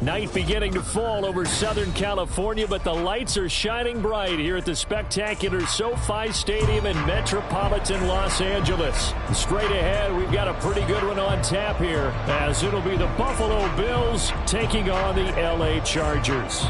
Night beginning to fall over Southern California, but the lights are shining bright here at the spectacular SoFi Stadium in metropolitan Los Angeles. Straight ahead, we've got a pretty good one on tap here, as it'll be the Buffalo Bills taking on the LA Chargers.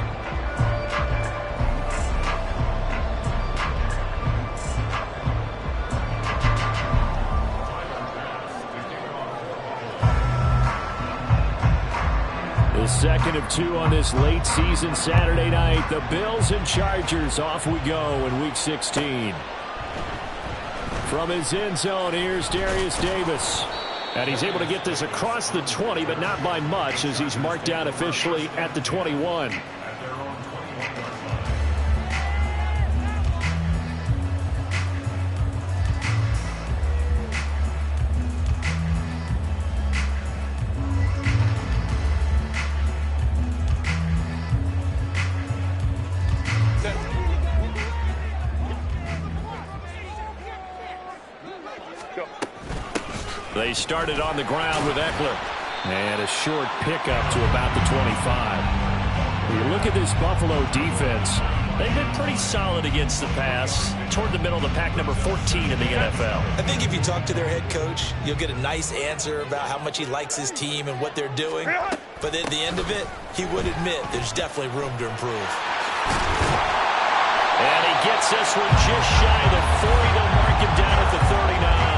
The second of two on this late season Saturday night. The Bills and Chargers, off we go in Week 16. From his end zone, here's Darius Davis. And he's able to get this across the 20, but not by much, as he's marked down officially at the 21. They started on the ground with Eckler. And a short pickup to about the 25. When you look at this Buffalo defense, they've been pretty solid against the pass. Toward the middle of the pack, number 14 in the NFL. I think if you talk to their head coach, you'll get a nice answer about how much he likes his team and what they're doing. But at the end of it, he would admit there's definitely room to improve. And he gets this one just shy of the 40. They'll mark him down at the 39.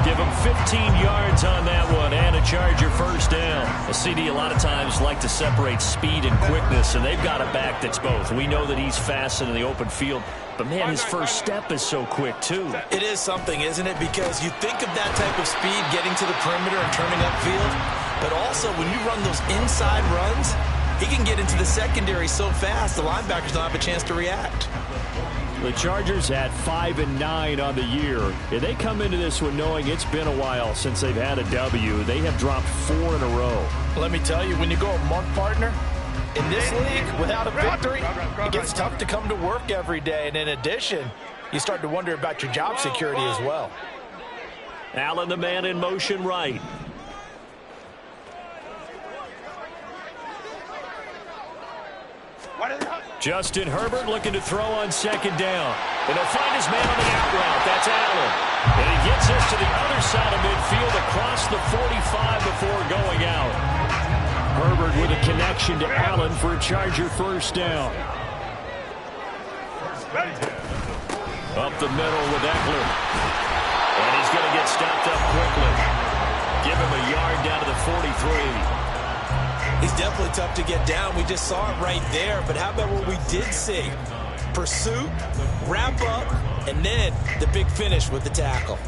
Give him 15 yards on that one and a Charger first down. A CD a lot of times like to separate speed and quickness, and they've got a back that's both. We know that he's fast in the open field, but, man, his first step is so quick, too. It is something, isn't it? Because you think of that type of speed getting to the perimeter and turning upfield, but also when you run those inside runs, he can get into the secondary so fast the linebackers don't have a chance to react. The Chargers at 5-9 on the year. And they come into this one knowing it's been a while since they've had a W. They have dropped 4 in a row. Let me tell you, when you go a month partner, in this league, without a victory, it gets tough to come to work every day. And in addition, you start to wonder about your job security as well. Allen, the man in motion right. Justin Herbert looking to throw on second down. And he'll find his man on the out route. That's Allen. And he gets us to the other side of midfield across the 45 before going out. Herbert with a connection to Allen for a Charger first down. Up the middle with Eckler. And he's going to get stopped up quickly. Give him a yard down to the 43. He's definitely tough to get down. We just saw it right there. But how about what we did see? Pursuit, wrap up, and then the big finish with the tackle.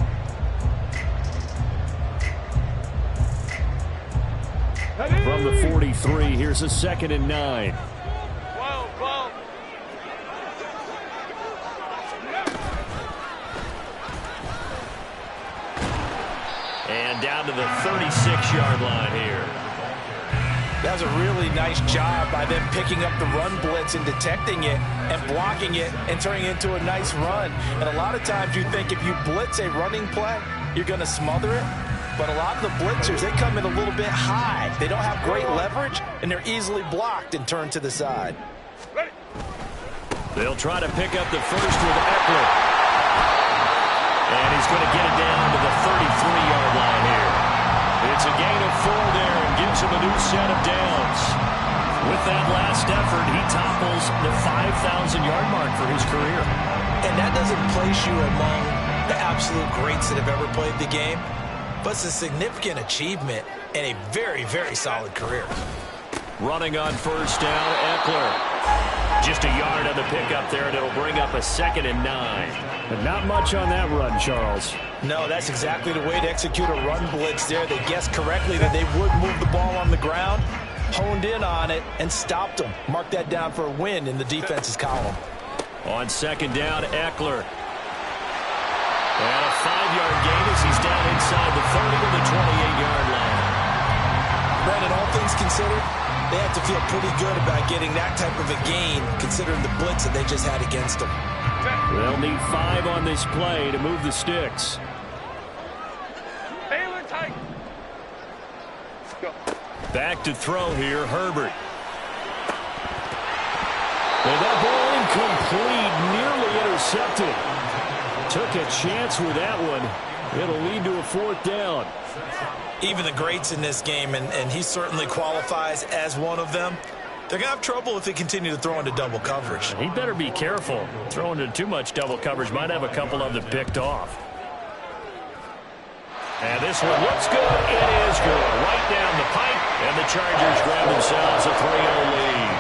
From the 43, here's a 2nd and 9. And down to the 36-yard line here. That was a really nice job by them picking up the run blitz and detecting it and blocking it and turning it into a nice run. And a lot of times you think if you blitz a running play, you're going to smother it. But a lot of the blitzers, they come in a little bit high. They don't have great leverage, and they're easily blocked and turned to the side. They'll try to pick up the first with Eckler. And he's going to get it down to the 33-yard line here. It's a gain of 4 there and gives him a new set of downs. With that last effort, he topples the 5,000-yard mark for his career. And that doesn't place you among the absolute greats that have ever played the game, but it's a significant achievement and a very, very solid career. Running on first down, Eckler. Just a yard on the pickup there, and it'll bring up a 2nd and 9. But not much on that run, Charles. No, that's exactly the way to execute a run blitz there. They guessed correctly that they would move the ball on the ground, honed in on it, and stopped them. Mark that down for a win in the defense's column. On 2nd down, Eckler. And a 5-yard gain as he's down inside the 30 to the 28-yard line. Brandon, all things considered, they have to feel pretty good about getting that type of a gain, considering the blitz that they just had against them. They'll need 5 on this play to move the sticks. Back to throw here, Herbert. And that ball incomplete, nearly intercepted. Took a chance with that one. It'll lead to a 4th down. Even the greats in this game, and he certainly qualifies as one of them, they're going to have trouble if they continue to throw into double coverage. He better be careful. Throwing into too much double coverage might have a couple of them picked off. And this one looks good. It is good. Right down the pipe. And the Chargers grab themselves a 3-0 lead.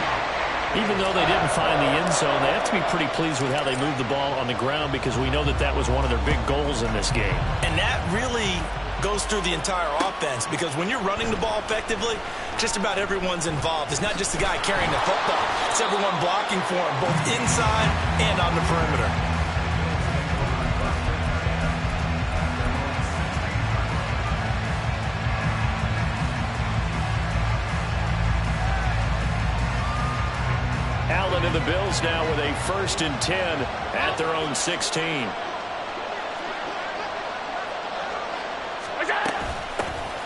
Even though they didn't find the end zone, they have to be pretty pleased with how they moved the ball on the ground because we know that that was one of their big goals in this game. And that really goes through the entire offense because when you're running the ball effectively, just about everyone's involved. It's not just the guy carrying the football. It's everyone blocking for him, both inside and on the perimeter. Allen and the Bills now with a 1st and 10 at their own 16.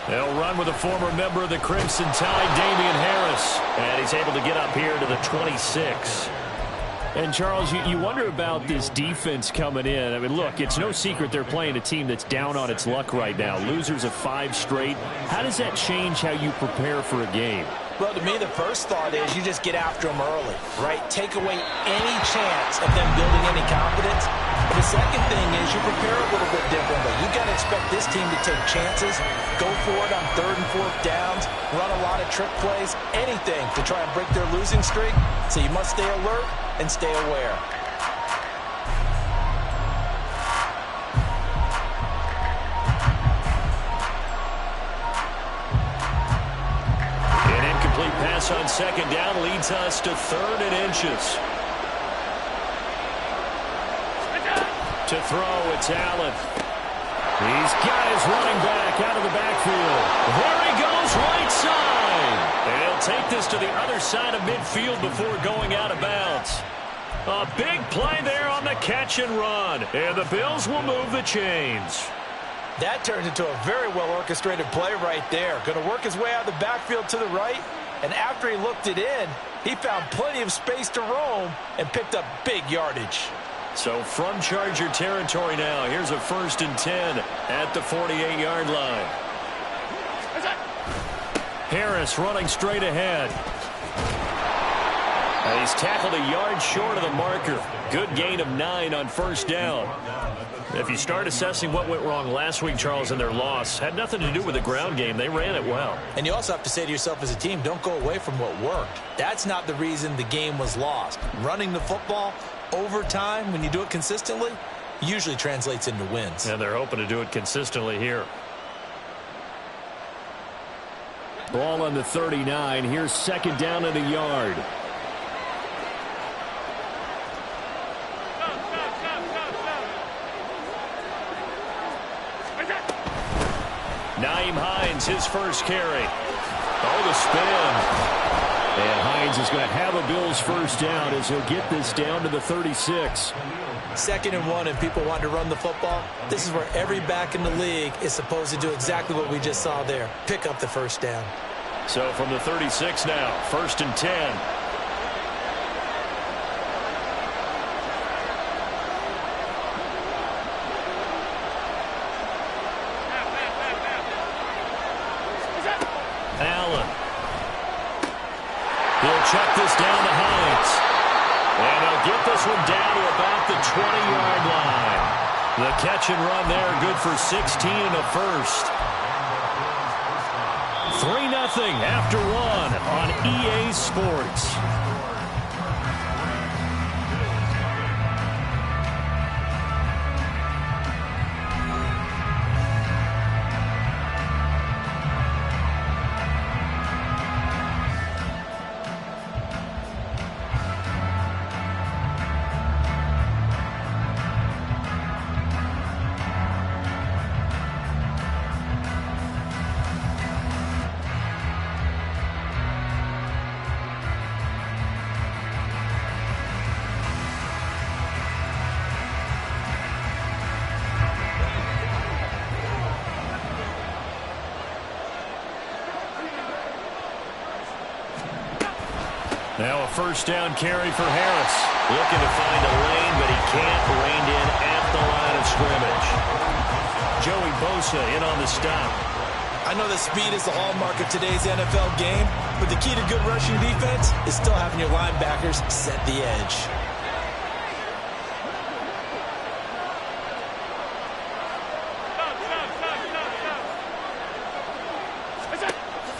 They'll run with a former member of the Crimson Tide, Damian Harris. And he's able to get up here to the 26. And, Charles, you wonder about this defense coming in. I mean, look, it's no secret they're playing a team that's down on its luck right now. Losers of 5 straight. How does that change how you prepare for a game? Well, to me, the first thought is you just get after them early, right? Take away any chance of them building any confidence. The second thing is you prepare a little bit differently. You got to expect this team to take chances, go for it on 3rd and 4th downs, run a lot of trick plays, anything to try and break their losing streak. So you must stay alert and stay aware. An incomplete pass on 2nd down leads us to 3rd and inches. To throw, it's Allen. He's got his running back out of the backfield. There he goes, right side. And he'll take this to the other side of midfield before going out of bounds. A big play there on the catch and run. And the Bills will move the chains. That turned into a very well-orchestrated play right there. Going to work his way out of the backfield to the right. And after he looked it in, he found plenty of space to roam and picked up big yardage. So from Charger territory now, here's a 1st and 10 at the 48-yard line. Harris running straight ahead. And he's tackled a yard short of the marker. Good gain of 9 on 1st down. If you start assessing what went wrong last week, Charles, in their loss, had nothing to do with the ground game. They ran it well. And you also have to say to yourself as a team, don't go away from what worked. That's not the reason the game was lost. Running the football over time, when you do it consistently, usually translates into wins. And they're hoping to do it consistently here. Ball on the 39. Here's 2nd down and a yard. Naeem Hines, his first carry. Oh, the spin. And Hines is going to have a Bills 1st down as he'll get this down to the 36. 2nd and 1 and people want to run the football. This is where every back in the league is supposed to do exactly what we just saw there. Pick up the 1st down. So from the 36 now, 1st and 10. Allen. He'll check this down to Hines. And he'll get this one down to about the 20-yard line. The catch and run there, good for 16 and a 1st. 3-0 after 1 on EA Sports. Now a first down carry for Harris. Looking to find a lane, but he can't. Reined in at the line of scrimmage. Joey Bosa in on the stop. I know that speed is the hallmark of today's NFL game, but the key to good rushing defense is still having your linebackers set the edge.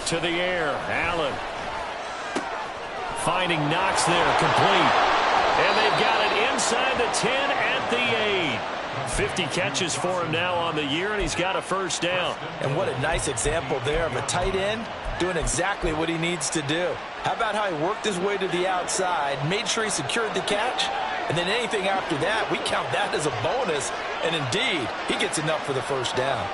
To the air, Allen. Finding Knox there, complete. And they've got it inside the 10 at the 8. 50 catches for him now on the year, and he's got a first down. And what a nice example there of a tight end doing exactly what he needs to do. How about how he worked his way to the outside, made sure he secured the catch, and then anything after that, we count that as a bonus. And indeed, he gets enough for the first down.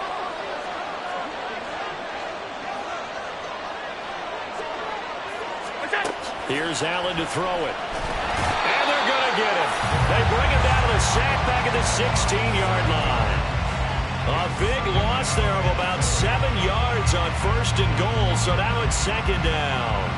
Here's Allen to throw it. And they're going to get him. They bring it down to the sack back at the 16-yard line. A big loss there of about 7 yards on first and goal, so now it's second down.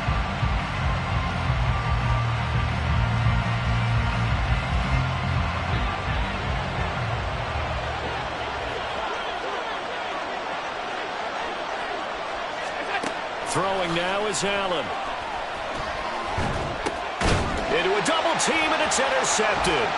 Throwing now is Allen. Into a double team, and it's intercepted.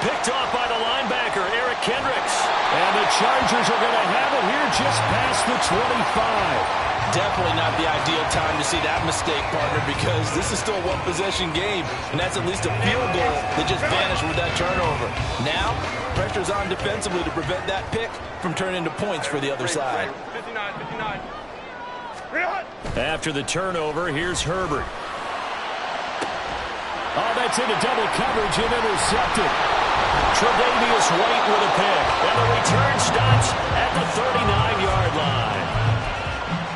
Picked off by the linebacker, Eric Kendricks. And the Chargers are going to have it here just past the 25. Definitely not the ideal time to see that mistake, partner, because this is still a one-possession game, and that's at least a field goal that just vanished with that turnover. Now, pressure's on defensively to prevent that pick from turning into points for the other side. 59. After the turnover, here's Herbert. Oh, that's into double coverage and intercepted. Tre'Davious White with a pick. And the return stops at the 39-yard line.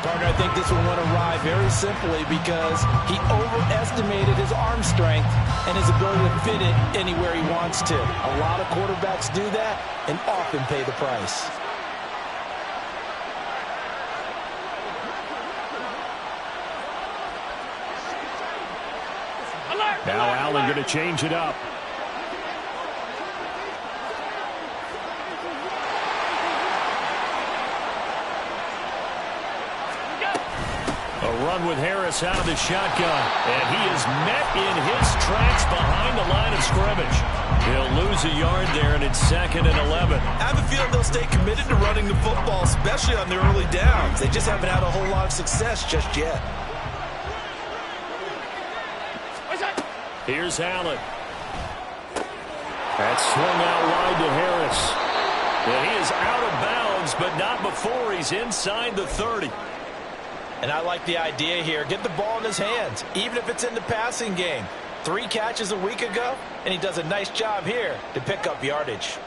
Partner, I think this one went awry very simply because he overestimated his arm strength and his ability to fit it anywhere he wants to. A lot of quarterbacks do that and often pay the price. Now Allen going to change it up. A run with Harris out of the shotgun. And he is met in his tracks behind the line of scrimmage. He'll lose a yard there, and it's 2nd and 11. I have a feeling they'll stay committed to running the football, especially on their early downs. They just haven't had a whole lot of success just yet. Here's Allen. That's swung out wide to Harris. And he is out of bounds, but not before he's inside the 30. And I like the idea here. Get the ball in his hands, even if it's in the passing game. 3 catches a week ago, and he does a nice job here to pick up yardage.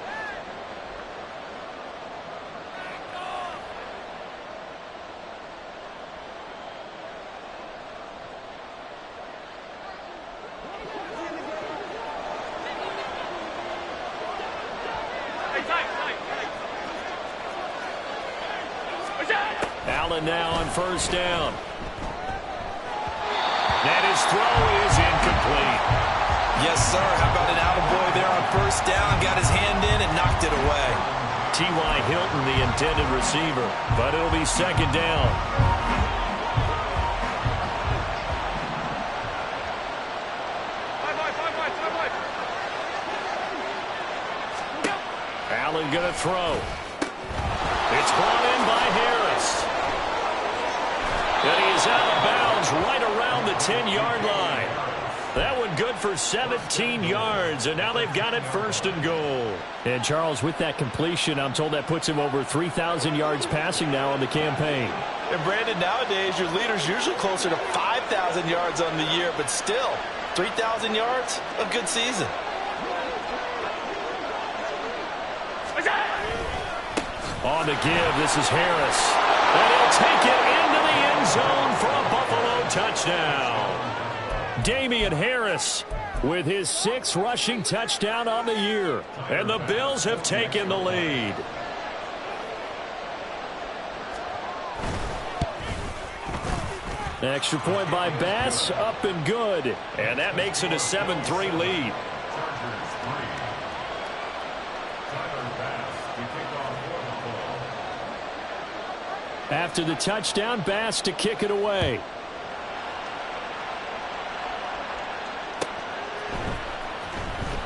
Allen now on first down. And his throw is incomplete. Yes, sir. How about an attaboy there on first down? Got his hand in and knocked it away. T.Y. Hilton, the intended receiver, but it'll be second down. Allen going to throw. It's brought in by Harris. And he is out of bounds right around the 10-yard line. That one good for 17 yards, and now they've got it first and goal. And, Charles, with that completion, I'm told that puts him over 3,000 yards passing now on the campaign. And, Brandon, nowadays your leader's usually closer to 5,000 yards on the year, but still, 3,000 yards, a good season. On the give, this is Harris. And he'll take it into the end zone for a Buffalo touchdown. Damian Harris with his 6th rushing touchdown on the year. And the Bills have taken the lead. Extra point by Bass, up and good. And that makes it a 7-3 lead. After the touchdown, Bass to kick it away.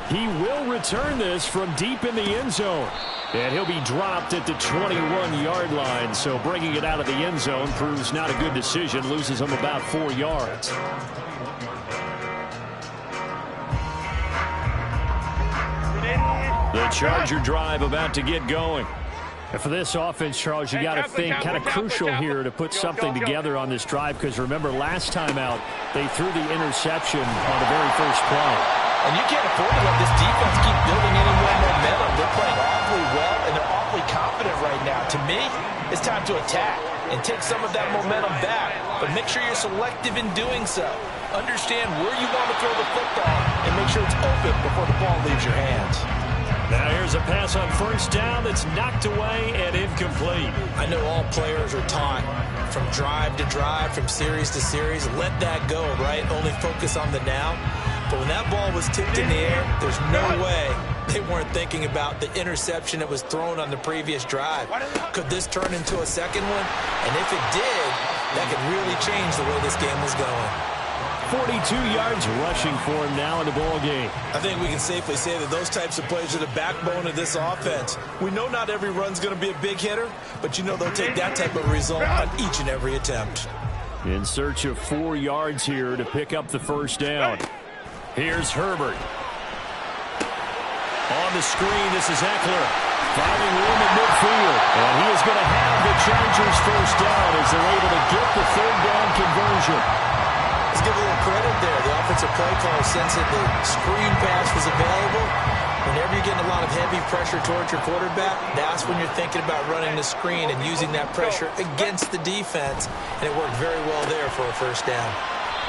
He will return this from deep in the end zone. And he'll be dropped at the 21-yard line. So bringing it out of the end zone proves not a good decision. Loses him about 4 yards. The Charger drive about to get going. And for this offense, Charles, you got to think kind of crucial here to put something together on this drive, because remember last time out they threw the interception on the very first play. And you can't afford to let this defense keep building any more momentum. They're playing awfully well, and they're awfully confident right now. To me, it's time to attack and take some of that momentum back. But make sure you're selective in doing so. Understand where you want to throw the football and make sure it's open before the ball leaves your hands. Now here's a pass on first down that's knocked away and incomplete. I know all players are taught from drive to drive, from series to series, let that go, right? Only focus on the now. But when that ball was tipped in the air, there's no way they weren't thinking about the interception that was thrown on the previous drive. Could this turn into a second one? And if it did, that could really change the way this game was going. 42 yards rushing for him now in the ball game. I think we can safely say that those types of plays are the backbone of this offense. We know not every run's going to be a big hitter, but you know they'll take that type of result on each and every attempt. In search of 4 yards here to pick up the first down. Here's Herbert. On the screen, this is Eckler. Finding room in midfield. And he is going to have the Chargers first down as they're able to get the third down conversion. Let's give a little credit there. The offensive play caller sensed that the screen pass was available. Whenever you're getting a lot of heavy pressure towards your quarterback, that's when you're thinking about running the screen and using that pressure against the defense. And it worked very well there for a first down.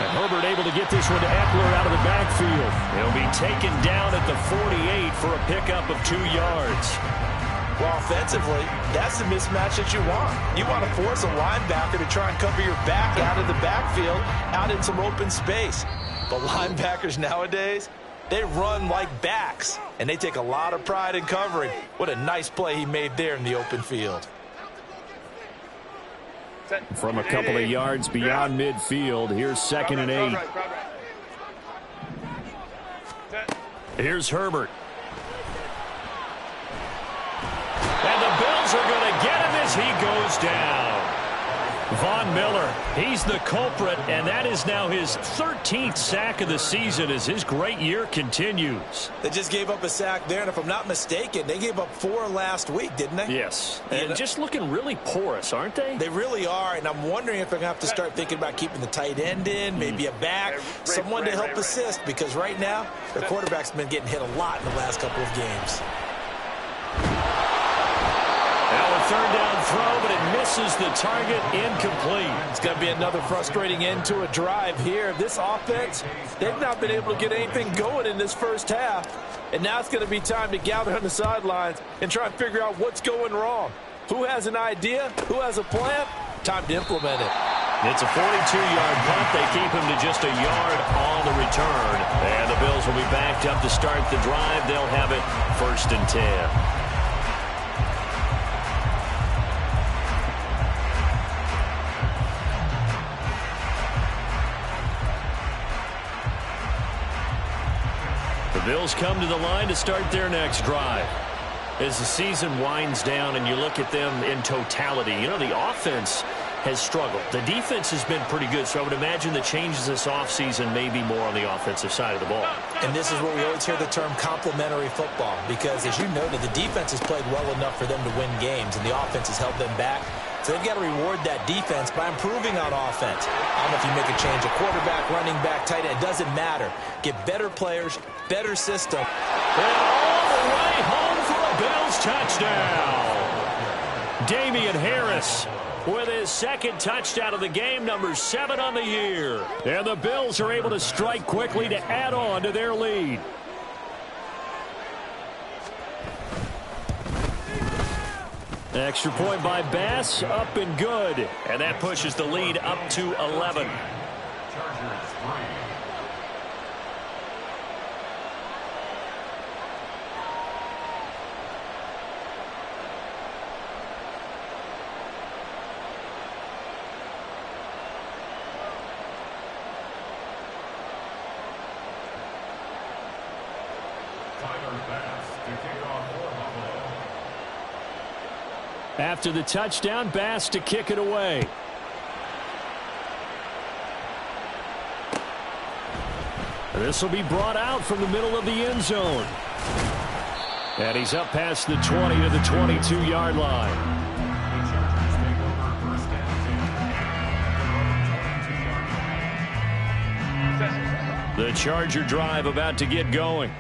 And Herbert able to get this one to Eckler out of the backfield. He'll be taken down at the 48 for a pickup of 2 yards. Well, offensively, that's the mismatch that you want. You want to force a linebacker to try and cover your back out of the backfield, out in some open space. But linebackers nowadays, they run like backs, and they take a lot of pride in covering. What a nice play he made there in the open field. From a couple of yards beyond midfield, here's 2nd and 8. Here's Herbert. And the Bills are going to get him as he goes down. Von Miller, he's the culprit, and that is now his 13th sack of the season as his great year continues. They just gave up a sack there, and if I'm not mistaken, they gave up 4 last week, didn't they? Yes, and just looking really porous, aren't they? They really are, and I'm wondering if they're going to have to start thinking about keeping the tight end in, maybe a back, someone to help assist, because right now, their quarterback's been getting hit a lot in the last couple of games. Now a third down throw, but it misses the target, incomplete. It's going to be another frustrating end to a drive here. This offense, they've not been able to get anything going in this first half. And now it's going to be time to gather on the sidelines and try and figure out what's going wrong. Who has an idea? Who has a plan? Time to implement it. It's a 42-yard punt. They keep him to just a yard on the return. And the Bills will be backed up to start the drive. They'll have it 1st and 10. The Bills come to the line to start their next drive. As the season winds down and you look at them in totality, you know, the offense has struggled. The defense has been pretty good, so I would imagine the changes this offseason may be more on the offensive side of the ball. And this is where we always hear the term complementary football, because as you noted, the defense has played well enough for them to win games, and the offense has held them back. So they've got to reward that defense by improving on offense. I don't know if you make a change, a quarterback, running back, tight end, it doesn't matter. Get better players, better system. And all the way home for a Bills touchdown. Damian Harris with his 2nd touchdown of the game, number 7 on the year. And the Bills are able to strike quickly to add on to their lead. Extra point by Bass, up and good. And that pushes the lead up to 11. After the touchdown, Bass to kick it away. This will be brought out from the middle of the end zone. And he's up past the 20 to the 22-yard line. The Charger drive about to get going.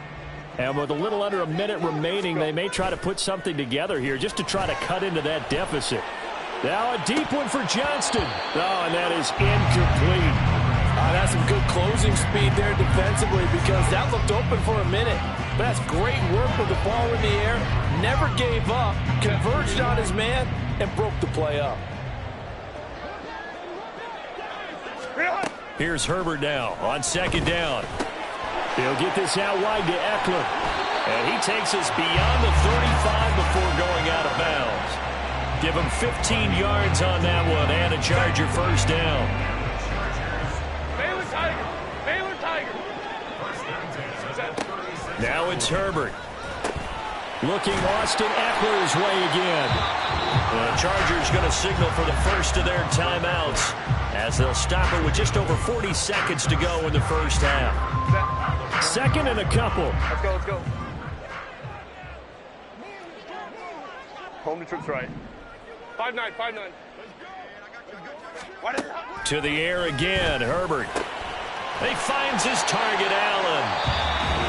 And with a little under a minute remaining, they may try to put something together here just to try to cut into that deficit. Now a deep one for Johnston. Oh, and that is incomplete. That's some good closing speed there defensively because that looked open for a minute. But that's great work with the ball in the air. Never gave up, converged on his man, and broke the play up. Here's Herbert now on second down. He'll get this out wide to Eckler. And he takes us beyond the 35 before going out of bounds. Give him 15 yards on that one and a Charger first down. Baylor Tiger. Now it's Herbert. Looking Austin Eckler's way again. The Chargers going to signal for the first of their timeouts as they'll stop it with just over 40 seconds to go in the first half. Second and a couple. Let's go. Home to trips right. 5-9. To the air again, Herbert. He finds his target, Allen.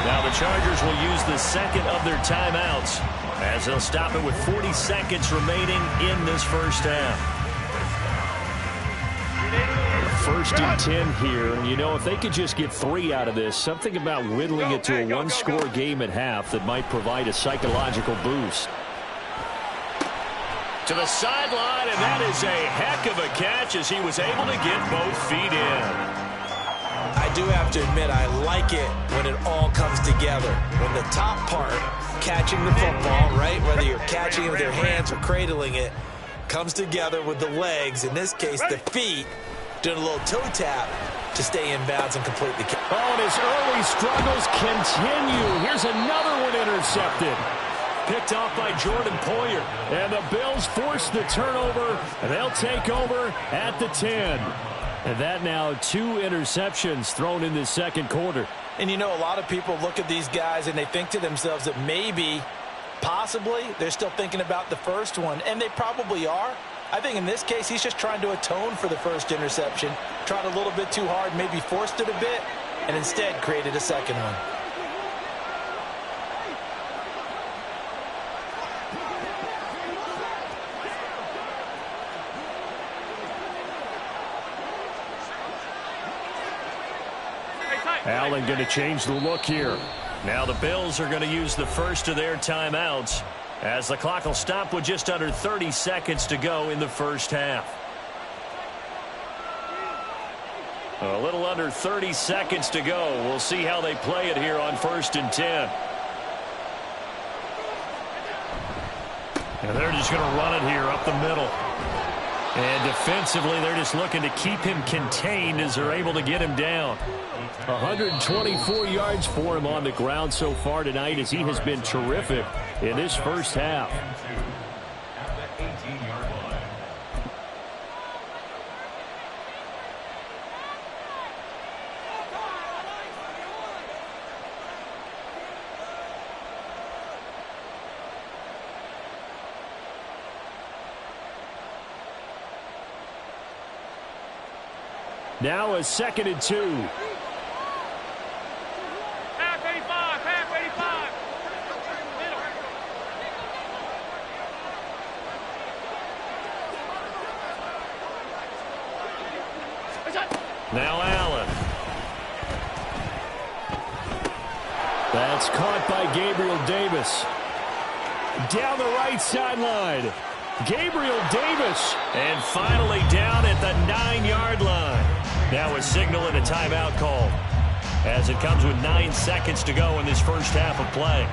Now the Chargers will use the second of their timeouts as they'll stop it with 40 seconds remaining in this first half. First and 10 here, and you know, if they could just get 3 out of this, something about whittling it to a one-score game at half that might provide a psychological boost. To the sideline, and that is a heck of a catch as he was able to get both feet in. I do have to admit, I like it when it all comes together. When the top part, catching the football, right, whether you're catching it with your hands or cradling it, comes together with the legs, in this case the feet, doing a little toe tap to stay in bounds and completely catch. Oh, and his early struggles continue. Here's another one intercepted. Picked off by Jordan Poyer. And the Bills force the turnover, and they'll take over at the 10. And that now 2 interceptions thrown in the second quarter. And you know, a lot of people look at these guys and they think to themselves that maybe, possibly, they're still thinking about the first one. And they probably are. I think in this case, he's just trying to atone for the first interception. Tried a little bit too hard, maybe forced it a bit, and instead created a second one. Allen going to change the look here. Now the Bills are going to use the first of their timeouts as the clock will stop with just under 30 seconds to go in the first half. A little under 30 seconds to go. We'll see how they play it here on 1st and 10. And they're just going to run it here up the middle. And defensively, they're just looking to keep him contained as they're able to get him down. 124 yards for him on the ground so far tonight as he has been terrific in this first half. Now a 2nd and 2. Half 85. Now Allen. That's caught by Gabriel Davis. Down the right sideline. Gabriel Davis. And finally down at the 9-yard line. Now a signal and a timeout call, as it comes with 9 seconds to go in this first half of play.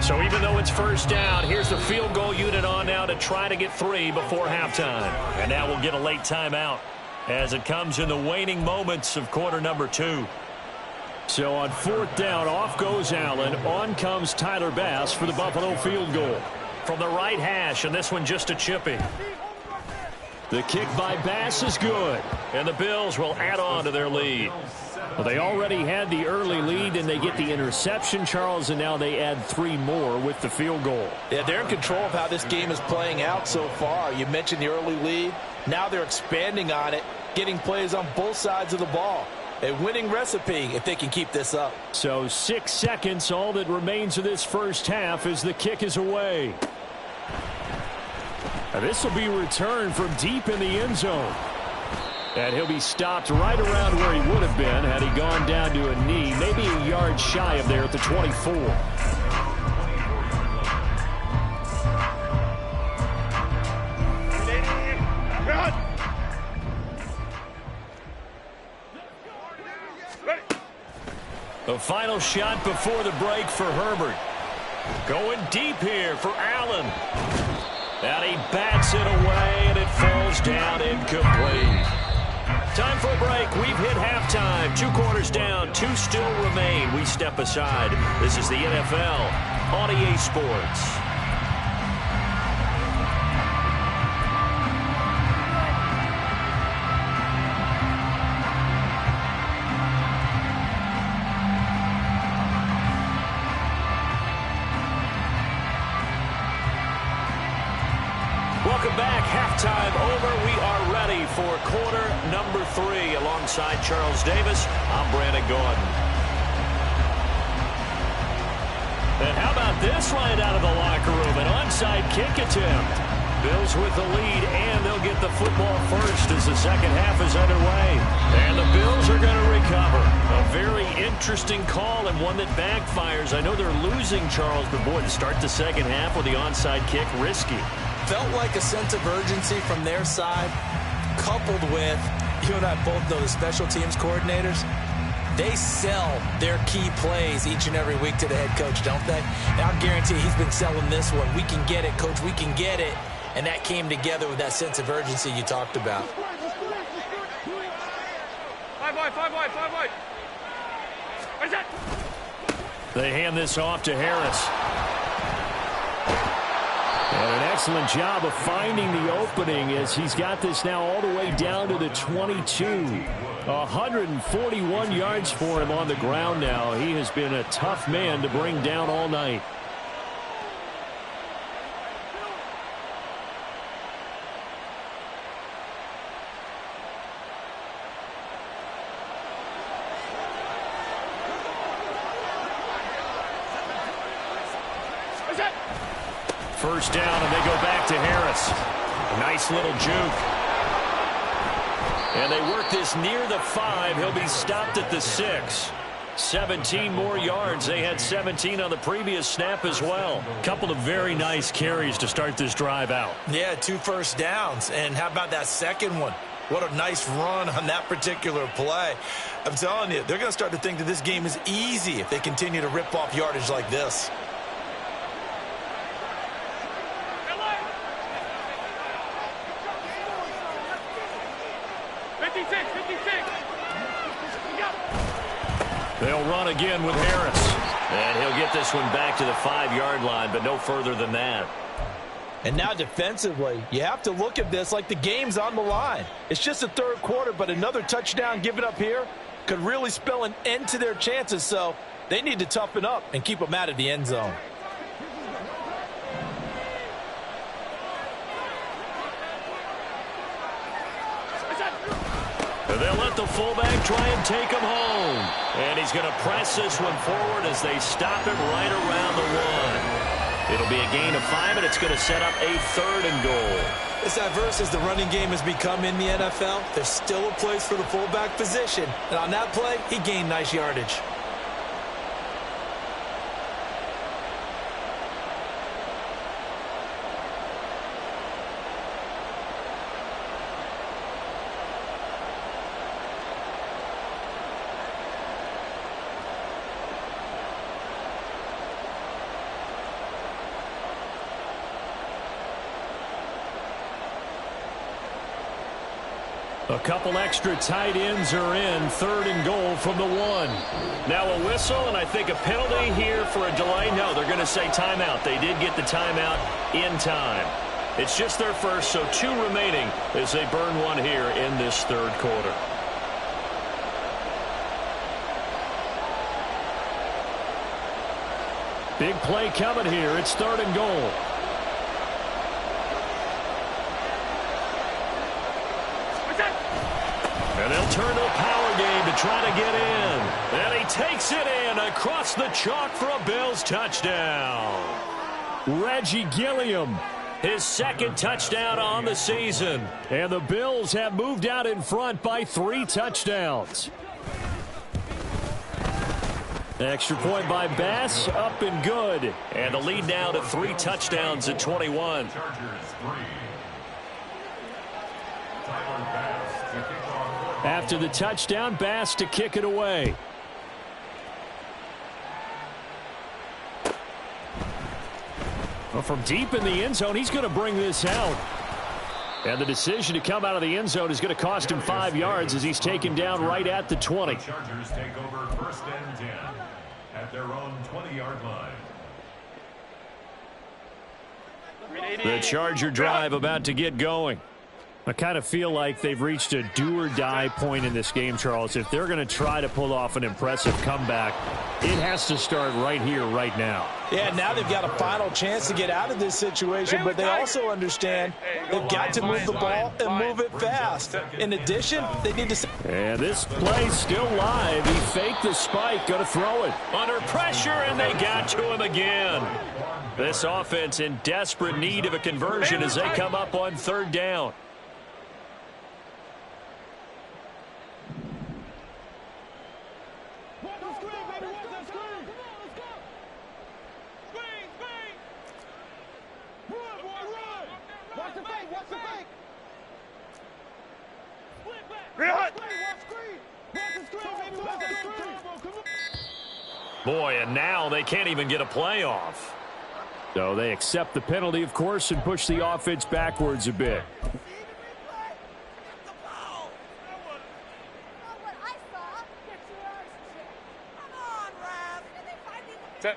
So even though it's first down, here's the field goal unit on now to try to get 3 before halftime. And now we'll get a late timeout as it comes in the waning moments of quarter number 2. So on 4th down, off goes Allen. On comes Tyler Bass for the Buffalo field goal. From the right hash, and this one just a chippy. The kick by Bass is good, and the Bills will add on to their lead. Well, they already had the early lead, and they get the interception, Charles, and now they add 3 more with the field goal. Yeah, they're in control of how this game is playing out so far. You mentioned the early lead. Now they're expanding on it, getting plays on both sides of the ball. A winning recipe if they can keep this up. So 6 seconds, all that remains of this first half as the kick is away. And this will be returned from deep in the end zone. And he'll be stopped right around where he would have been had he gone down to a knee, maybe a yard shy of there at the 24. The final shot before the break for Herbert. Going deep here for Allen. And he bats it away, and it falls down incomplete. Time for a break. We've hit halftime. 2 quarters down. 2 still remain. We step aside. This is the NFL on EA Sports. Welcome back. Halftime over. We are ready for quarter number 3. Alongside Charles Davis, I'm Brandon Gordon. And how about this right out of the locker room? An onside kick attempt. Bills with the lead, and they'll get the football first as the second half is underway. And the Bills are going to recover. A very interesting call and one that backfires. I know they're losing, Charles, but boy, to start the second half with the onside kick, risky. Felt like a sense of urgency from their side, coupled with, you and I both know the special teams coordinators, they sell their key plays each and every week to the head coach, don't they? And I'll guarantee he's been selling this one. We can get it, coach, we can get it. And that came together with that sense of urgency you talked about. 5 wide, 5 wide, 5 wide. Where's that? They hand this off to Harris. And an excellent job of finding the opening as he's got this now all the way down to the 22. 141 yards for him on the ground now. He has been a tough man to bring down all night. First down, and they go back to Harris. Nice little juke. And they work this near the 5. He'll be stopped at the 6. 17 more yards. They had 17 on the previous snap as well. Couple of very nice carries to start this drive out. Yeah, 2 first downs. And how about that second one? What a nice run on that particular play. I'm telling you, they're going to start to think that this game is easy if they continue to rip off yardage like this. 56, 56. They'll run again with Harris. And he'll get this one back to the 5-yard line, but no further than that. And now defensively, you have to look at this like the game's on the line. It's just the 3rd quarter, but another touchdown given up here could really spell an end to their chances. So they need to toughen up and keep them out of the end zone. They'll let the fullback try and take him home. And he's going to press this one forward as they stop it right around the 1. It'll be a gain of 5, and it's going to set up a 3rd and goal. As diverse as the running game has become in the NFL, there's still a place for the fullback position. And on that play, he gained nice yardage. A couple extra tight ends are in. 3rd and goal from the 1. Now a whistle, and I think a penalty here for a delay. No, they're going to say timeout. They did get the timeout in time. It's just their first, so 2 remaining as they burn 1 here in this 3rd quarter. Big play coming here. It's 3rd and goal. And they'll turn to a power game to try to get in. And he takes it in across the chalk for a Bills touchdown. Reggie Gilliam, his 2nd touchdown on the season. And the Bills have moved out in front by 3 touchdowns. Extra point by Bass, up and good. And the lead now to 3 touchdowns at 21. After the touchdown, Bass to kick it away. Well, from deep in the end zone, he's going to bring this out. And the decision to come out of the end zone is going to cost him 5 yards as he's taken down right at the 20. The Chargers take over 1st and 10 at their own 20-yard line. The Charger drive about to get going. I kind of feel like they've reached a do-or-die point in this game, Charles. If they're going to try to pull off an impressive comeback, it has to start right here, right now. Yeah, now they've got a final chance to get out of this situation, but they also understand they've got to move the ball and move it fast. In addition, they need to... And this play's still live. He faked the spike, going to throw it. Under pressure, and they got to him again. This offense in desperate need of a conversion as they come up on 3rd down. Boy, and now they can't even get a playoff. So they accept the penalty, of course, and push the offense backwards a bit.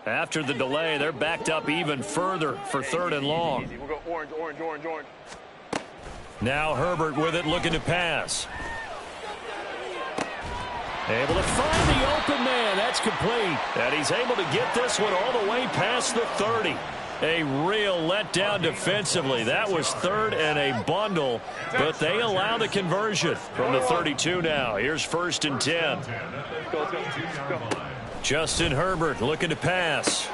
After the delay, they're backed up even further for 3rd and long. We'll go orange, orange, orange, orange. Now Herbert with it, looking to pass. Able to find the open man. That's complete. And he's able to get this one all the way past the 30. A real letdown defensively. That was 3rd and a bundle, but they allow the conversion from the 32 now. Here's 1st and 10. Justin Herbert looking to pass.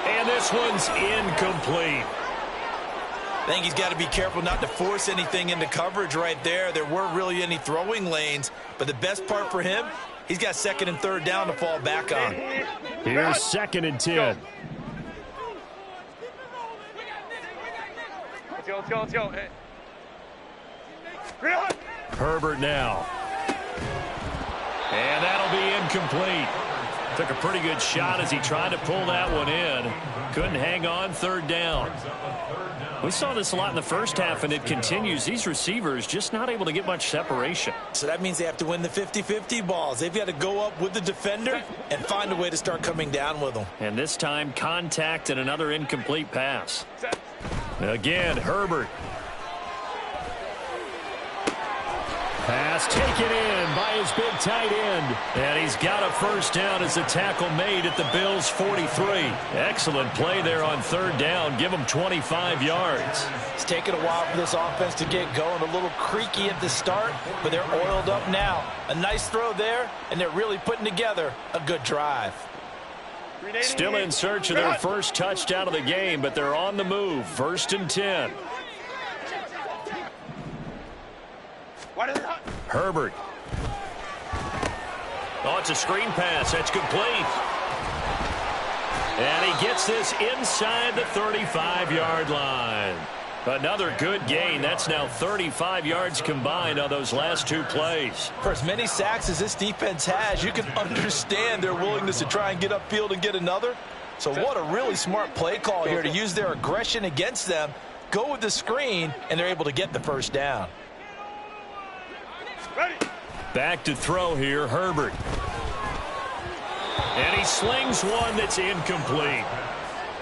And this one's incomplete. I think he's got to be careful not to force anything into coverage right there. There weren't really any throwing lanes, but the best part for him, he's got 2nd and 3rd down to fall back on. Here's 2nd and 10. Let's go. Hey. Herbert now. And that'll be incomplete. Took a pretty good shot as he tried to pull that one in. Couldn't hang on, 3rd down. We saw this a lot in the first half, and it continues. These receivers just not able to get much separation. So that means they have to win the 50-50 balls. They've got to go up with the defender and find a way to start coming down with them. And this time, contact and another incomplete pass. Again, Herbert. Pass taken in by his big tight end. And he's got a first down as a tackle made at the Bills' 43. Excellent play there on third down. Give him 25 yards. It's taken a while for this offense to get going. A little creaky at the start, but they're oiled up now. A nice throw there, and they're really putting together a good drive. Still in search of their first touchdown of the game, but they're on the move. 1st and 10. Herbert. Oh, it's a screen pass. That's complete. And he gets this inside the 35-yard line. Another good gain. That's now 35 yards combined on those last 2 plays. For as many sacks as this defense has, you can understand their willingness to try and get upfield and get another. So what a really smart play call here to use their aggression against them, go with the screen, and they're able to get the first down. Back to throw here, Herbert. And he slings one that's incomplete.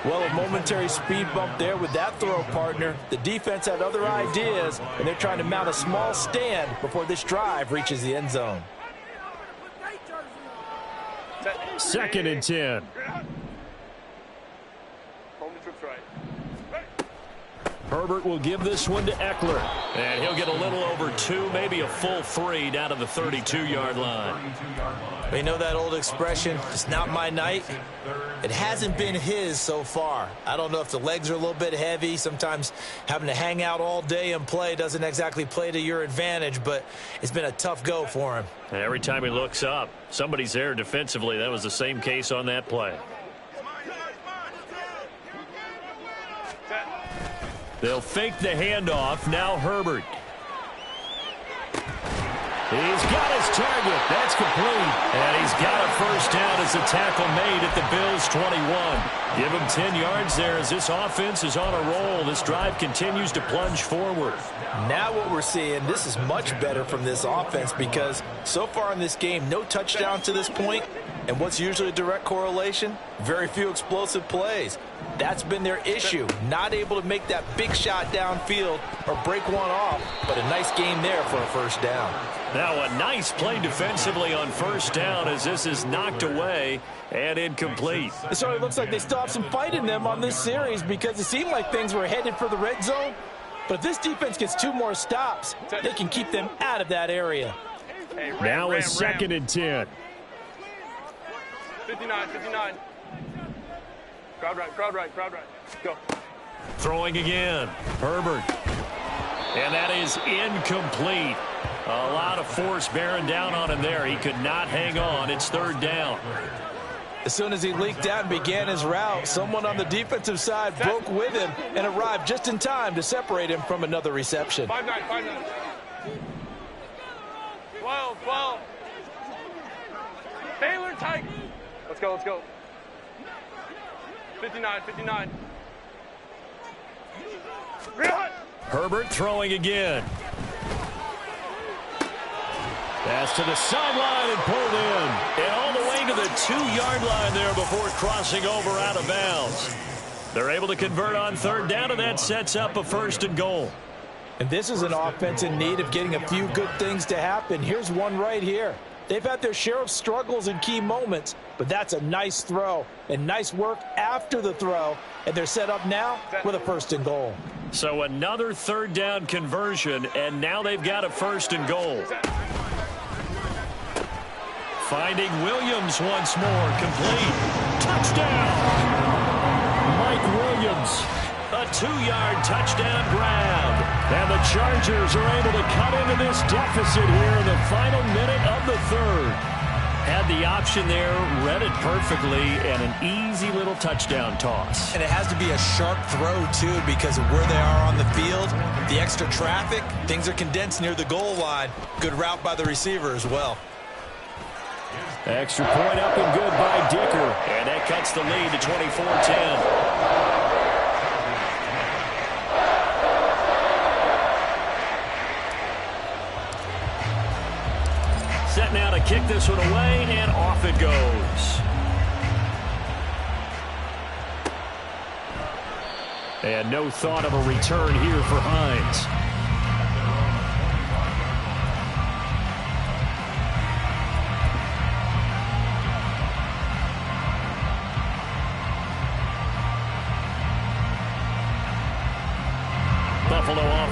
Well, a momentary speed bump there with that throw, partner. The defense had other ideas, and they're trying to mount a small stand before this drive reaches the end zone. 2nd and 10. Herbert will give this one to Eckler. And he'll get a little over 2, maybe a full 3 down to the 32-yard line. You know that old expression, it's not my night? It hasn't been his so far. I don't know if the legs are a little bit heavy. Sometimes having to hang out all day and play doesn't exactly play to your advantage, but it's been a tough go for him. And every time he looks up, somebody's there defensively. That was the same case on that play. They'll fake the handoff. Now Herbert. He's got his target. That's complete. And he's got a first down as a tackle made at the Bills' 21. Give him 10 yards there as this offense is on a roll. This drive continues to plunge forward. Now what we're seeing, this is much better from this offense because so far in this game, no touchdown to this point. And what's usually a direct correlation? Very few explosive plays. That's been their issue. Not able to make that big shot downfield or break one off, but a nice game there for a first down. Now a nice play defensively on first down as this is knocked away and incomplete. It certainly looks like they still have some fight in them on this series because it seemed like things were headed for the red zone. But if this defense gets 2 more stops, they can keep them out of that area. Now a 2nd and 10. 59, 59. Crowd right. Go. Throwing again. Herbert. And that is incomplete. A lot of force bearing down on him there. He could not hang on. It's 3rd down. As soon as he leaked out and began his route, someone on the defensive side broke with him and arrived just in time to separate him from another reception. 5-9. 12. Taylor tight. Let's go. 59. Herbert throwing again. Pass to the sideline and pulled in. And all the way to the 2-yard line there before crossing over out of bounds. They're able to convert on 3rd down, and that sets up a 1st and goal. And this is an offense in need of getting a few good things to happen. Here's one right here. They've had their share of struggles in key moments, but that's a nice throw and nice work after the throw. And they're set up now with a 1st and goal. So another 3rd down conversion, and now they've got a 1st and goal. Finding Williams once more, complete. Touchdown! Mike Williams, a 2-yard touchdown grab. And the Chargers are able to cut into this deficit here in the final minute of the 3rd. Had the option there, read it perfectly, and an easy little touchdown toss. And it has to be a sharp throw, too, because of where they are on the field. The extra traffic, things are condensed near the goal line. Good route by the receiver as well. Extra point up and good by Dicker. And that cuts the lead to 24-10. Set now to kick this one away, and off it goes. And no thought of a return here for Hines.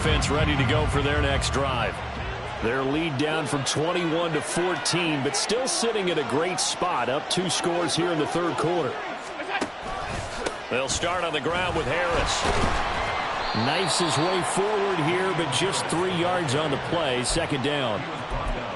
offense ready to go for their next drive. Their lead down from 21 to 14, but still sitting at a great spot, up 2 scores here in the third quarter. They'll start on the ground with Harris. Knifes his way forward here, but just 3 yards on the play, second down.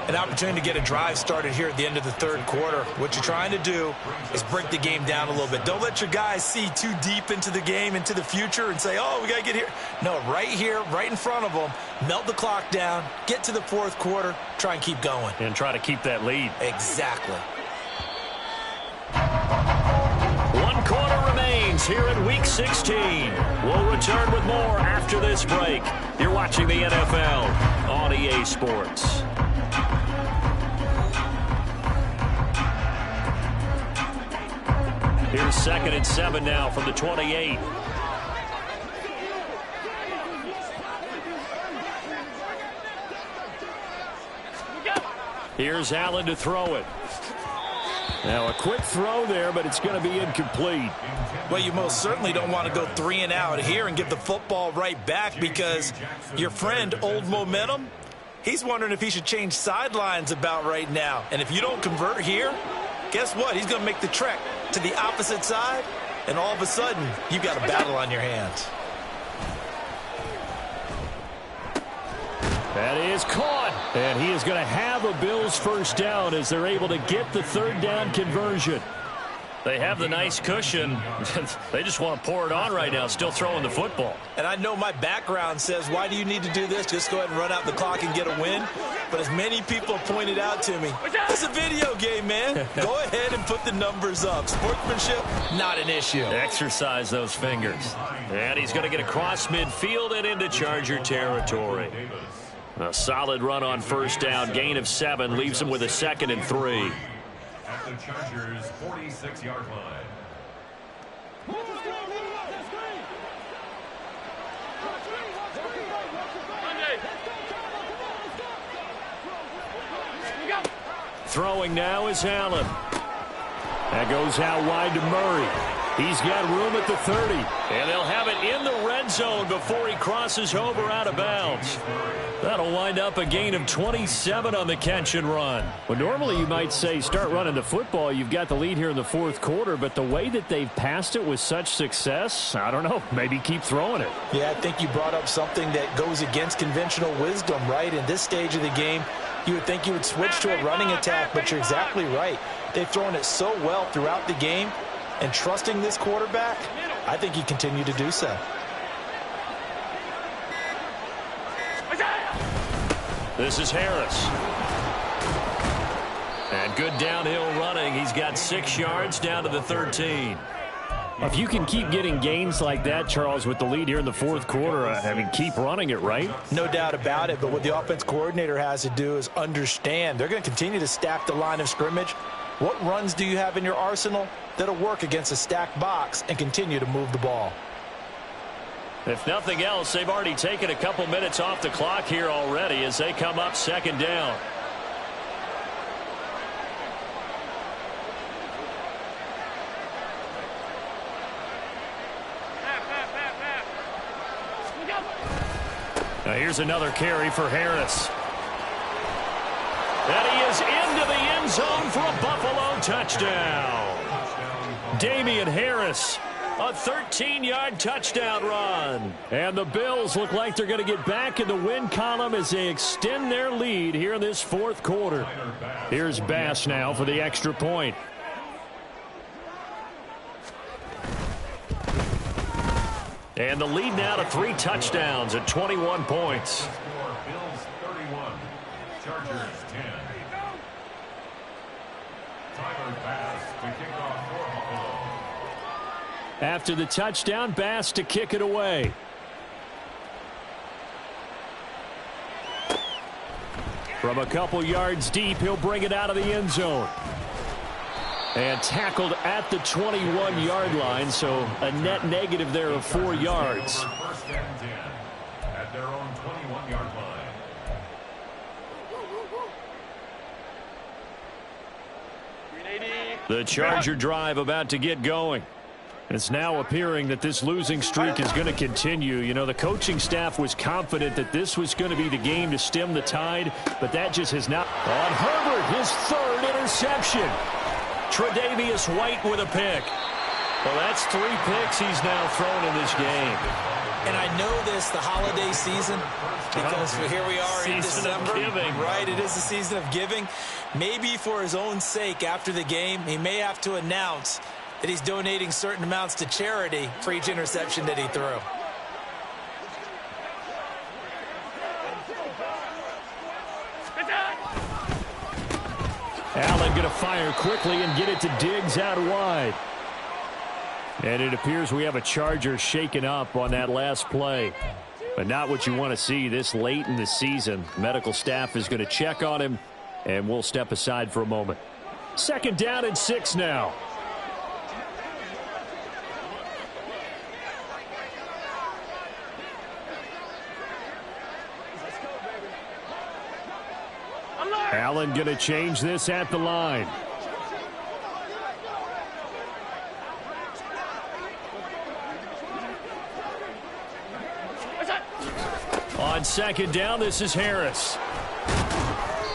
An opportunity to get a drive started here at the end of the third quarter. What you're trying to do is break the game down a little bit. Don't let your guys see too deep into the game, into the future, and say, oh, we got to get here. No, right here, right in front of them, melt the clock down, get to the fourth quarter, try and keep going. And try to keep that lead. Exactly. 1 quarter remains here in Week 16. We'll return with more after this break. You're watching the NFL on EA Sports. Here's 2nd and 7 now from the 28. Here's Allen to throw it. Now a quick throw there, but it's going to be incomplete. Well, you most certainly don't want to go 3 and out here and give the football right back, because your friend, Old Momentum, he's wondering if he should change sidelines about right now. And if you don't convert here, guess what? He's going to make the trek to the opposite side, and all of a sudden, you've got a battle on your hands. That is caught, and he is going to have a Bills first down as they're able to get the third down conversion. They have the nice cushion. They just want to pour it on right now, still throwing the football. And I know my background says, why do you need to do this? Just go ahead and run out the clock and get a win. But as many people have pointed out to me, it's a video game, man. Go ahead and put the numbers up. Sportsmanship, not an issue. Exercise those fingers. And he's going to get across midfield and into Charger territory. A solid run on first down. Gain of 7 leaves him with a 2nd and 3. At the Chargers' 46-yard line. Throwing now is Allen. That goes out wide to Murray. He's got room at the 30. And they'll have it in the red zone before he crosses over out of bounds. That'll wind up a gain of 27 on the catch and run. Well, normally you might say start running the football. You've got the lead here in the fourth quarter, but the way that they've passed it with such success, I don't know, maybe keep throwing it. Yeah, I think you brought up something that goes against conventional wisdom, right? In this stage of the game, you would think you would switch to a running attack, but you're exactly right. They've thrown it so well throughout the game, and trusting this quarterback, I think you continue to do so. This is Harris. And good downhill running. He's got 6 yards down to the 13. If you can keep getting gains like that, Charles, with the lead here in the fourth quarter, I mean, keep running it, right? No doubt about it, but what the offense coordinator has to do is understand. They're going to continue to stack the line of scrimmage. What runs do you have in your arsenal that'll work against a stacked box and continue to move the ball? If nothing else, they've already taken a couple minutes off the clock here already as they come up second down. Now here's another carry for Harris. And he is into the end zone for a Buffalo touchdown. Damian Harris, a 13-yard touchdown run. And the Bills look like they're going to get back in the win column as they extend their lead here in this fourth quarter. Here's Bass now for the extra point. And the lead now to 3 touchdowns at 21 points. Bills 31, Chargers 10. Tyler Bass to kick off for Buffalo. After the touchdown, Bass to kick it away. From a couple yards deep, he'll bring it out of the end zone. And tackled at the 21-yard line, so a net negative there of 4 yards. First and 10 at their own 21-yard line. The Charger drive about to get going. It's now appearing that this losing streak is going to continue. You know, the coaching staff was confident that this was going to be the game to stem the tide, but that just has not. On Herbert, his third interception. Tre'Davious White with a pick. Well, that's 3 picks he's now thrown in this game. And I know this, the holiday season, because here we are in December. Right, it is the season of giving. Maybe for his own sake after the game, he may have to announce that he's donating certain amounts to charity for each interception that he threw. Allen going to fire quickly and get it to Diggs out wide. And it appears we have a Charger shaken up on that last play. But not what you want to see this late in the season. Medical staff is going to check on him, and we'll step aside for a moment. 2nd down and 6 now. Allen going to change this at the line. On 2nd down, this is Harris.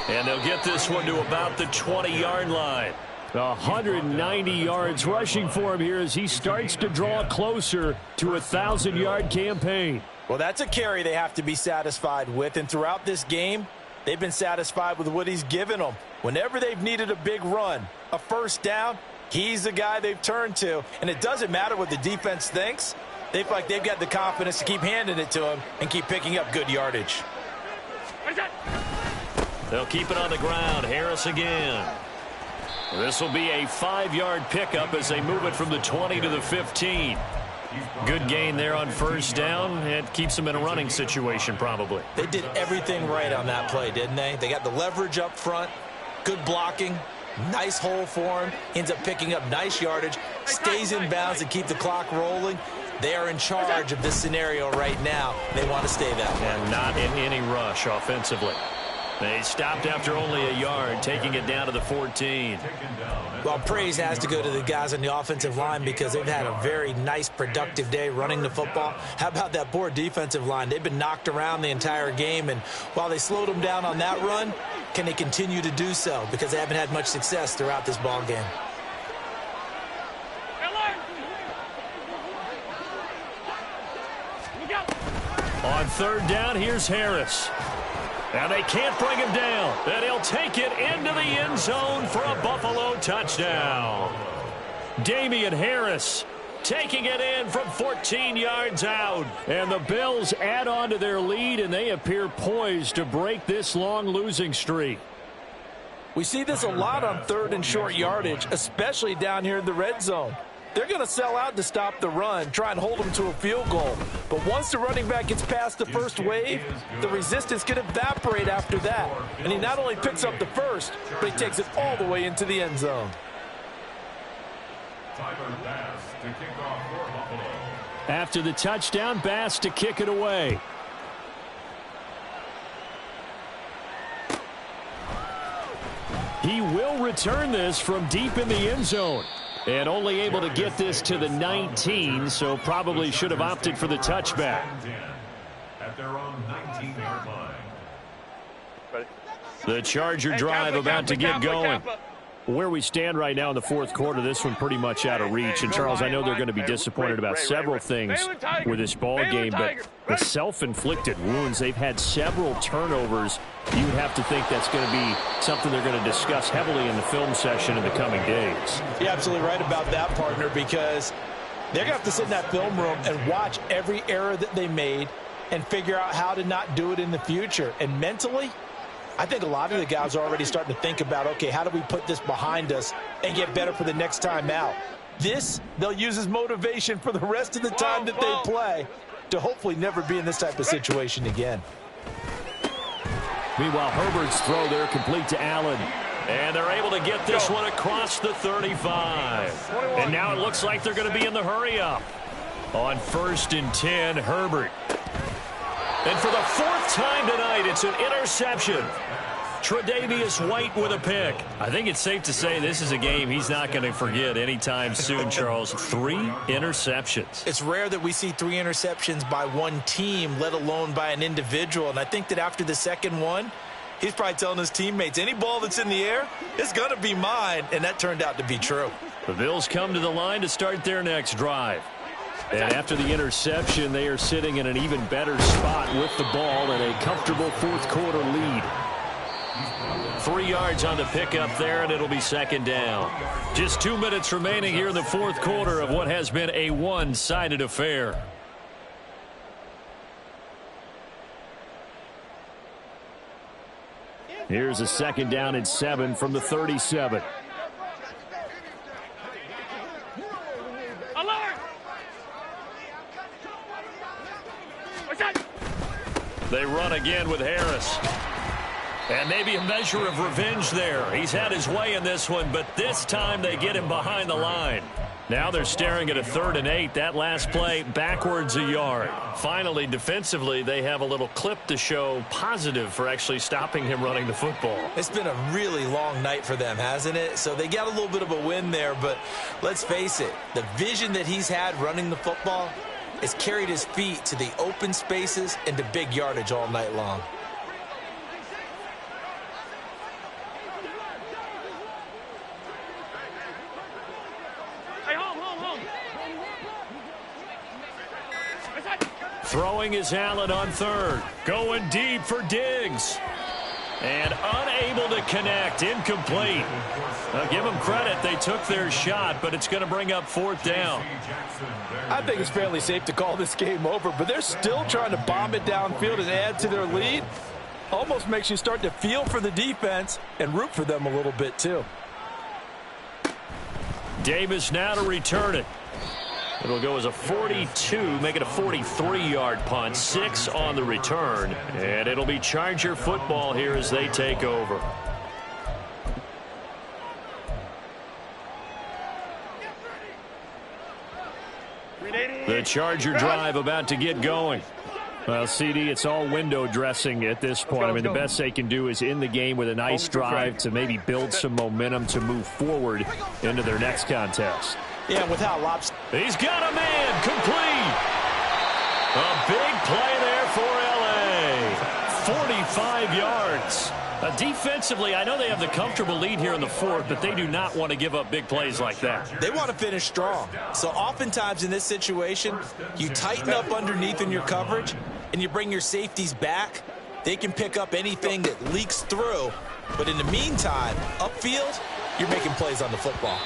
And they'll get this one to about the 20-yard line. 190 yards rushing for him here as he starts to draw closer to a 1,000-yard campaign. Well, that's a carry they have to be satisfied with, and throughout this game, they've been satisfied with what he's given them. Whenever they've needed a big run, a 1st down, he's the guy they've turned to. And it doesn't matter what the defense thinks. They feel like they've got the confidence to keep handing it to him and keep picking up good yardage. They'll keep it on the ground. Harris again. This will be a 5-yard pickup as they move it from the 20 to the 15. Good gain there on 1st down. It keeps them in a running situation probably. They did everything right on that play, didn't they? They got the leverage up front, good blocking, nice hole for him, ends up picking up nice yardage, stays in bounds and keep the clock rolling. They are in charge of this scenario right now. They want to stay that way. And not in any rush offensively. They stopped after only a yard, taking it down to the 14. Well, praise has to go to the guys on the offensive line because they've had a very nice, productive day running the football. How about that poor defensive line? They've been knocked around the entire game, and while they slowed them down on that run, can they continue to do so? Because they haven't had much success throughout this ball game. On 3rd down, here's Harris. And they can't bring him down. And he'll take it into the end zone for a Buffalo touchdown. Damian Harris taking it in from 14 yards out. And the Bills add on to their lead, and they appear poised to break this long losing streak. We see this a lot on 3rd and short yardage, especially down here in the red zone. They're going to sell out to stop the run, try and hold them to a field goal. But once the running back gets past the first wave, the resistance can evaporate after that. And he not only picks up the first, but he takes it all the way into the end zone. After the touchdown, Bass to kick it away. He will return this from deep in the end zone. And only able to get this to the 19, so probably should have opted for the touchback. At their own 19-yard line. The Charger drive about to get going. Where we stand right now in the 4th quarter, this one pretty much out of reach. And, Charles, I know they're going to be disappointed about several things with this ball game, but the self-inflicted wounds, they've had several turnovers. You would have to think that's going to be something they're going to discuss heavily in the film session in the coming days. You're absolutely right about that, partner, because they're going to have to sit in that film room and watch every error that they made and figure out how to not do it in the future. And mentally, I think a lot of the guys are already starting to think about, okay, how do we put this behind us and get better for the next time out? This, they'll use as motivation for the rest of the time that they play to hopefully never be in this type of situation again. Meanwhile, Herbert's throw there complete to Allen. And they're able to get this one across the 35. And now it looks like they're going to be in the hurry up. On 1st and 10, Herbert. And for the 4th time tonight, it's an interception. Tre'Davious White with a pick. I think it's safe to say this is a game he's not going to forget anytime soon, Charles. 3 interceptions. It's rare that we see 3 interceptions by one team, let alone by an individual. And I think that after the second one, he's probably telling his teammates, any ball that's in the air, it's going to be mine. And that turned out to be true. The Bills come to the line to start their next drive. And after the interception, they are sitting in an even better spot with the ball and a comfortable fourth-quarter lead. 3 yards on the pickup there, and it'll be second down. Just 2 minutes remaining here in the fourth quarter of what has been a one-sided affair. Here's a second down and 7 from the 37. They run again with Harris. And maybe a measure of revenge there. He's had his way in this one, but this time they get him behind the line. Now they're staring at a 3rd and 8. That last play backwards a yard. Finally, defensively, they have a little clip to show positive for actually stopping him running the football. It's been a really long night for them, hasn't it? So they got a little bit of a win there, but let's face it, the vision that he's had running the football has carried his feet to the open spaces and to big yardage all night long. Throwing is Allen on 3rd. Going deep for Diggs. And unable to connect. Incomplete. Now give them credit. They took their shot, but it's going to bring up 4th down. I think it's fairly safe to call this game over, but they're still trying to bomb it downfield and add to their lead. Almost makes you start to feel for the defense and root for them a little bit too. Davis now to return it. It'll go as a 42, make it a 43-yard punt, 6 on the return, and it'll be Charger football here as they take over. The Charger drive about to get going. Well, CD, it's all window dressing at this point. I mean, the best they can do is in the game with a nice drive to maybe build some momentum to move forward into their next contest. Yeah, without Lops. He's got a man complete. A big play there for L.A. 45 yards. Defensively, I know they have the comfortable lead here in the 4th, but they do not want to give up big plays like that. They want to finish strong. So oftentimes in this situation, you tighten up underneath in your coverage, and you bring your safeties back. They can pick up anything that leaks through. But in the meantime, upfield, you're making plays on the football.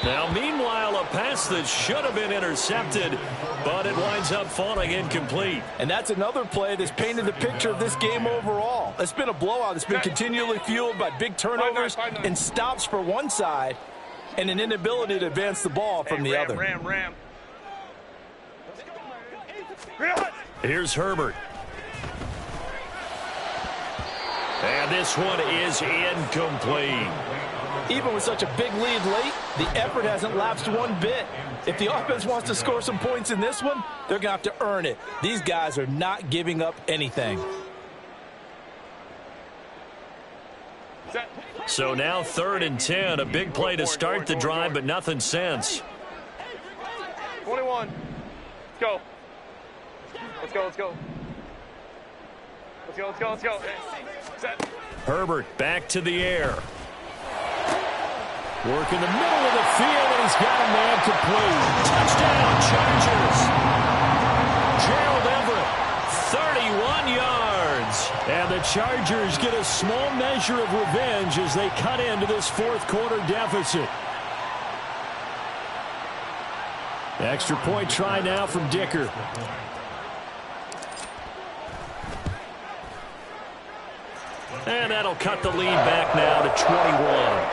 Now, meanwhile, a pass that should have been intercepted, but it winds up falling incomplete. And that's another play that's painted the picture of this game overall. It's been a blowout. It's been continually fueled by big turnovers and stops for one side and an inability to advance the ball from the other. Ram. Here's Herbert. And this one is incomplete. Even with such a big lead late, the effort hasn't lapsed one bit. If the offense wants to score some points in this one, they're going to have to earn it. These guys are not giving up anything. So now 3rd and 10, a big play to start the drive, but nothing since. 21. Let's go. Let's go. Set. Herbert back to the air. Work in the middle of the field, and he's got a man complete. Touchdown, Chargers. Gerald Everett, 31 yards. And the Chargers get a small measure of revenge as they cut into this 4th quarter deficit. Extra point try now from Dicker. And that'll cut the lead back now to 21.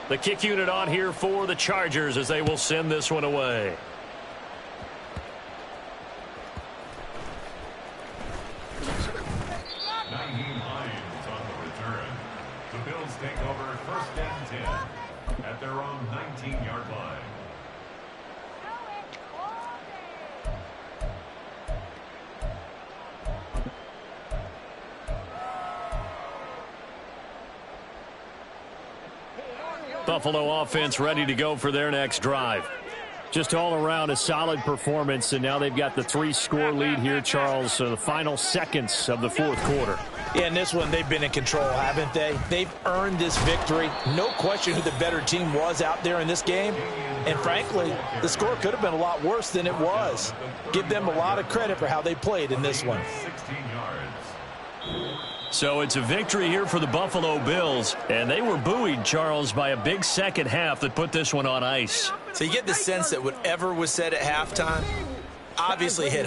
The kick unit on here for the Chargers as they will send this one away. take over first and 10 at their own 19-yard line. Buffalo offense ready to go for their next drive. Just all around a solid performance, and now they've got the 3-score lead here, Charles, so the final seconds of the fourth quarter. Yeah, in this one, they've been in control, haven't they? They've earned this victory. No question who the better team was out there in this game. And frankly, the score could have been a lot worse than it was. Give them a lot of credit for how they played in this one. 16 yards. So it's a victory here for the Buffalo Bills, and they were buoyed, Charles, by a big second half that put this one on ice. So you get the sense that whatever was said at halftime obviously hit home.